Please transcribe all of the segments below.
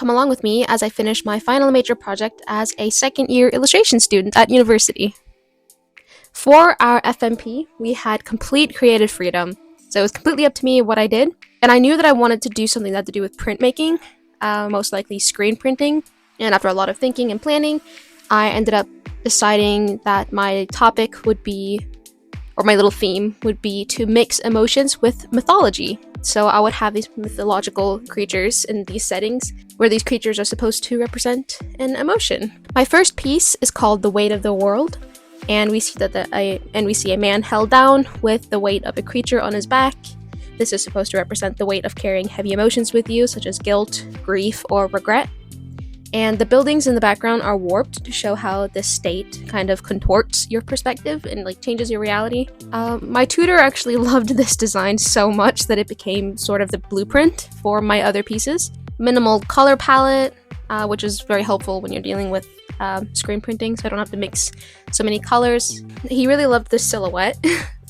come along with me as I finish my final major project as a second-year illustration student at university. For our FMP, we had complete creative freedom, so it was completely up to me what I did, and I knew that I wanted to do something that had to do with printmaking, most likely screen printing, and after a lot of thinking and planning, I ended up deciding that my topic would be, or my little theme would be, to mix emotions with mythology. So I would have these mythological creatures in these settings where these creatures are supposed to represent an emotion. My first piece is called The Weight of the World, and we see a man held down with the weight of a creature on his back. This is supposed to represent the weight of carrying heavy emotions with you, such as guilt, grief, or regret. And the buildings in the background are warped to show how this state kind of contorts your perspective and changes your reality. My tutor actually loved this design so much that it became sort of the blueprint for my other pieces. Minimal color palette, which is very helpful when you're dealing with screen printing, so I don't have to mix so many colors. He really loved the silhouette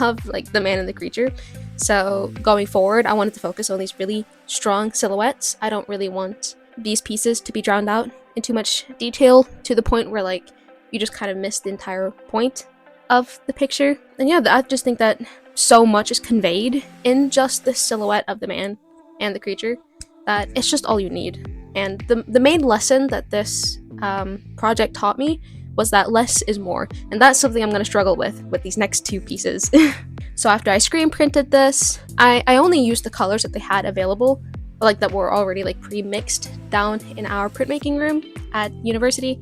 of the man and the creature. So going forward, I wanted to focus on these really strong silhouettes. I don't really want these pieces to be drowned out in too much detail to the point where you just kind of miss the entire point of the picture. And yeah, I just think that so much is conveyed in just the silhouette of the man and the creature that it's just all you need. And the main lesson that this project taught me was that less is more, and that's something I'm going to struggle with these next two pieces. So after I screen printed this, I only used the colors that they had available, that were already pre-mixed down in our printmaking room at university.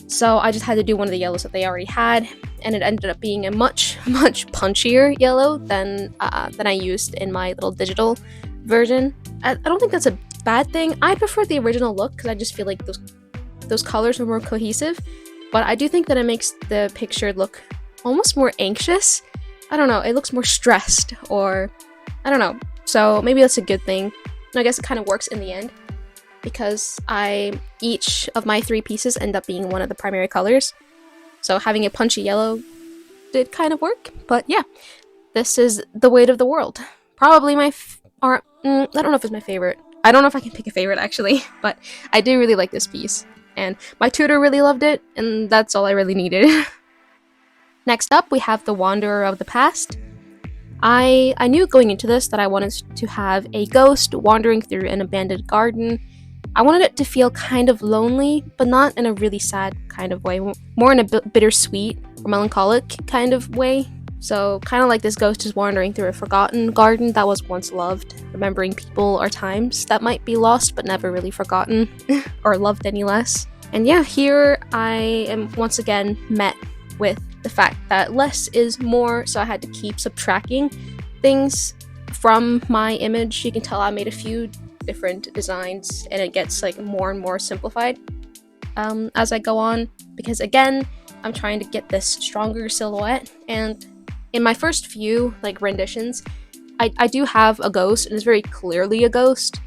So I just had to do one of the yellows that they already had, and it ended up being a much punchier yellow than I used in my little digital version. I don't think that's a bad thing. I prefer the original look because I just feel like those colors are more cohesive, but I do think that it makes the picture look almost more anxious. I don't know, it looks more stressed, or I don't know. So maybe that's a good thing. I guess it kind of works in the end because each of my three pieces end up being one of the primary colors. So having a punchy yellow did kind of work. But yeah, this is The Weight of the World. Probably I don't know if it's my favorite. I don't know if I can pick a favorite actually, but I do really like this piece. And my tutor really loved it, and that's all I really needed. Next up, we have The Wanderer of the Past. I knew going into this that I wanted to have a ghost wandering through an abandoned garden. I wanted it to feel kind of lonely, but not in a really sad kind of way, more in a bittersweet or melancholic kind of way. So kind of like this ghost is wandering through a forgotten garden that was once loved, remembering people or times that might be lost but never really forgotten or loved any less. And yeah, here I am once again met with the fact that less is more, so I had to keep subtracting things from my image. You can tell I made a few different designs, and it gets more and more simplified as I go on, because again, I'm trying to get this stronger silhouette. And in my first few renditions, I do have a ghost, and it's very clearly a ghost,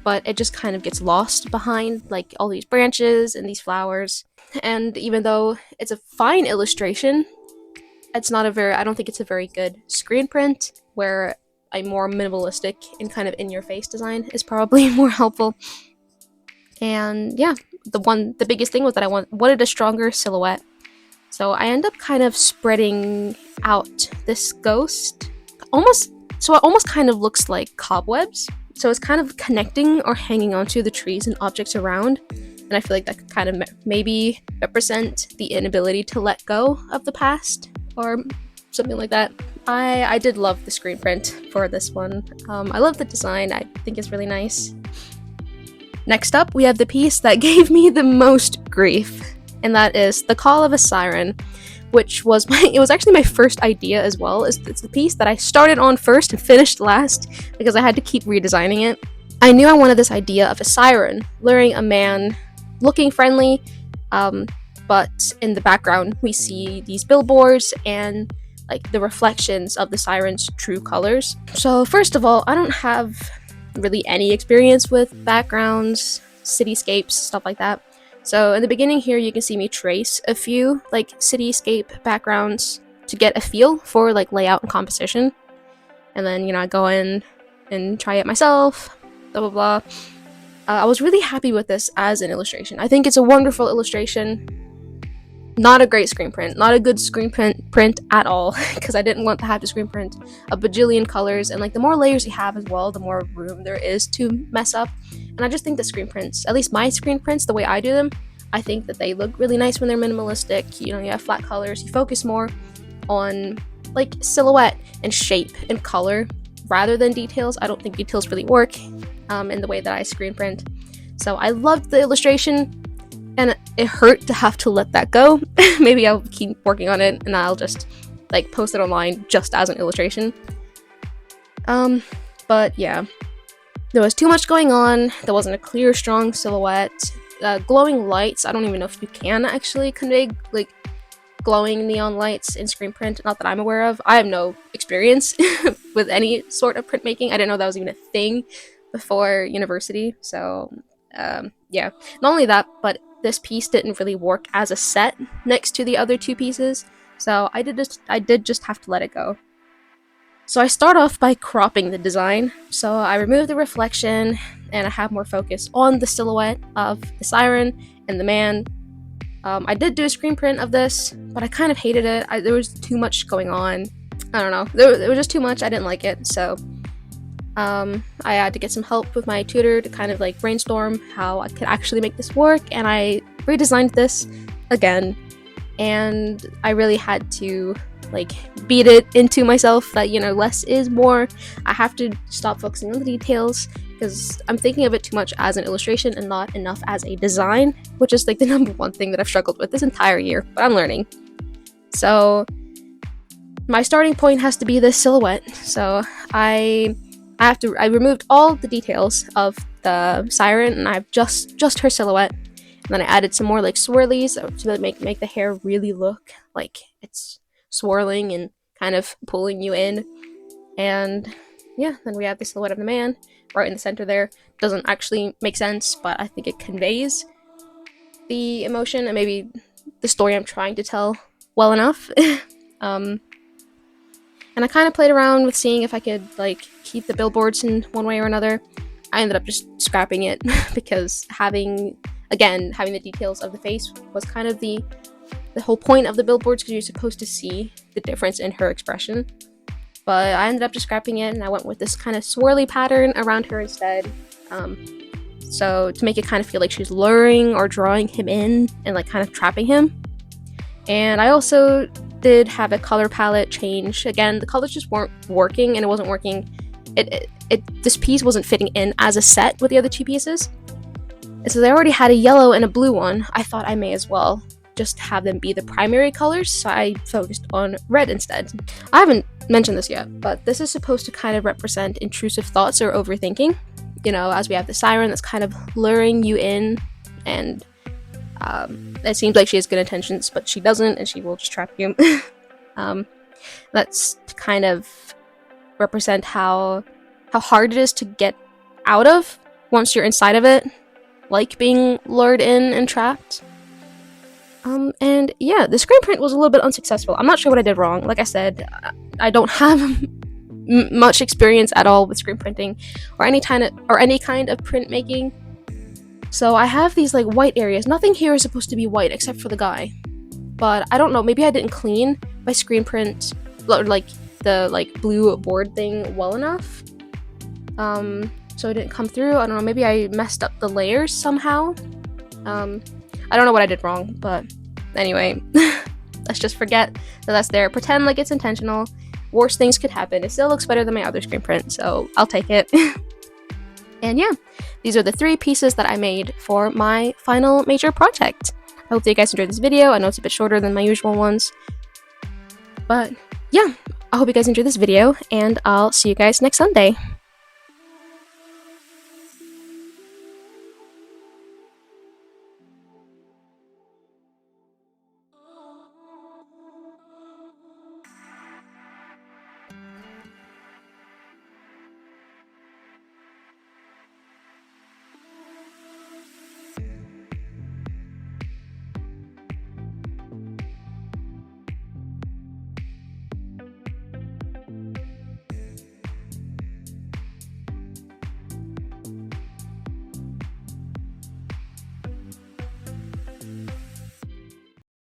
but it just kind of gets lost behind all these branches and these flowers. And even though it's a fine illustration, I don't think it's a very good screen print, where a more minimalistic and kind of in-your-face design is probably more helpful. And yeah, the biggest thing was that I wanted a stronger silhouette. So I end up kind of spreading out this ghost. It almost kind of looks like cobwebs. So it's kind of connecting or hanging onto the trees and objects around. And I feel like that could kind of maybe represent the inability to let go of the past, or something like that. I did love the screen print for this one. I love the design. I think it's really nice. Next up, we have the piece that gave me the most grief, and that is The Call of a Siren, which was actually my first idea as well. It's the piece that I started on first and finished last because I had to keep redesigning it. I knew I wanted this idea of a siren luring a man, looking friendly, but in the background we see these billboards and the reflections of the siren's true colors. So first of all, I don't have really any experience with backgrounds, cityscapes, stuff like that. So in the beginning here, you can see me trace a few cityscape backgrounds to get a feel for layout and composition. And then, I go in and try it myself, blah, blah, blah. I was really happy with this as an illustration. I think it's a wonderful illustration. Not a great screen print, not a good screen print at all, because I didn't want to have to screen print a bajillion colors, and like the more layers you have as well, the more room there is to mess up. And I just think that screen prints, at least my screen prints, the way I do them, I think that they look really nice when they're minimalistic. You know, you have flat colors, you focus more on like silhouette and shape and color rather than details. I don't think details really work in the way that I screen print. So I loved the illustration, and it hurt to have to let that go. Maybe I'll keep working on it and I'll just like post it online just as an illustration. But yeah, there was too much going on. There wasn't a clear, strong silhouette. Glowing lights, I don't even know if you can actually convey like glowing neon lights in screen print, not that I'm aware of. I have no experience with any sort of printmaking. I didn't know that was even a thing before university. So yeah, not only that, but this piece didn't really work as a set next to the other two pieces, so I did just have to let it go. So I start off by cropping the design. So I remove the reflection and I have more focus on the silhouette of the siren and the man. I did do a screen print of this, but I kind of hated it. There was too much going on. I don't know. There was just too much. I didn't like it. So I had to get some help with my tutor to kind of like brainstorm how I could actually make this work. And I redesigned this again. And I really had to like beat it into myself that, you know, less is more. I have to stop focusing on the details because I'm thinking of it too much as an illustration and not enough as a design, which is like the number one thing that I've struggled with this entire year, but I'm learning. So my starting point has to be this silhouette. So I removed all the details of the siren and I've just her silhouette. And then I added some more like swirlies to make the hair really look like it's swirling and kind of pulling you in. And yeah, then we have the silhouette of the man right in the center there. Doesn't actually make sense, but I think it conveys the emotion and maybe the story I'm trying to tell well enough. And I kind of played around with seeing if I could like keep the billboards in one way or another. I ended up just scrapping it because having the details of the face was kind of the whole point of the billboards, because you're supposed to see the difference in her expression. But I ended up just scrapping it and I went with this kind of swirly pattern around her instead. So to make it kind of feel like she's luring or drawing him in and like kind of trapping him. And I also did have a color palette change. Again, the colors just weren't working, and it wasn't working. This piece wasn't fitting in as a set with the other two pieces. And so they already had a yellow and a blue one. I thought I may as well just have them be the primary colors, so I focused on red instead. I haven't mentioned this yet, but this is supposed to kind of represent intrusive thoughts or overthinking. You know, as we have the siren that's kind of luring you in, and it seems like she has good intentions, but she doesn't, and she will just trap you. That's to kind of represent how hard it is to get out of once you're inside of it, like being lured in and trapped. And yeah, the screen print was a little bit unsuccessful. I'm not sure what I did wrong. Like I said, I don't have much experience at all with screen printing or any kind of printmaking. So I have these like white areas. Nothing here is supposed to be white except for the guy. But I don't know, maybe I didn't clean my screen print, like the like blue board thing well enough. So it didn't come through. I don't know, maybe I messed up the layers somehow. I don't know what I did wrong, but anyway, let's just forget that that's there. Pretend like it's intentional. Worse things could happen. It still looks better than my other screen print, so I'll take it. And yeah, these are the 3 pieces that I made for my final major project. I hope that you guys enjoyed this video. I know it's a bit shorter than my usual ones, but yeah, I hope you guys enjoyed this video, and I'll see you guys next Sunday.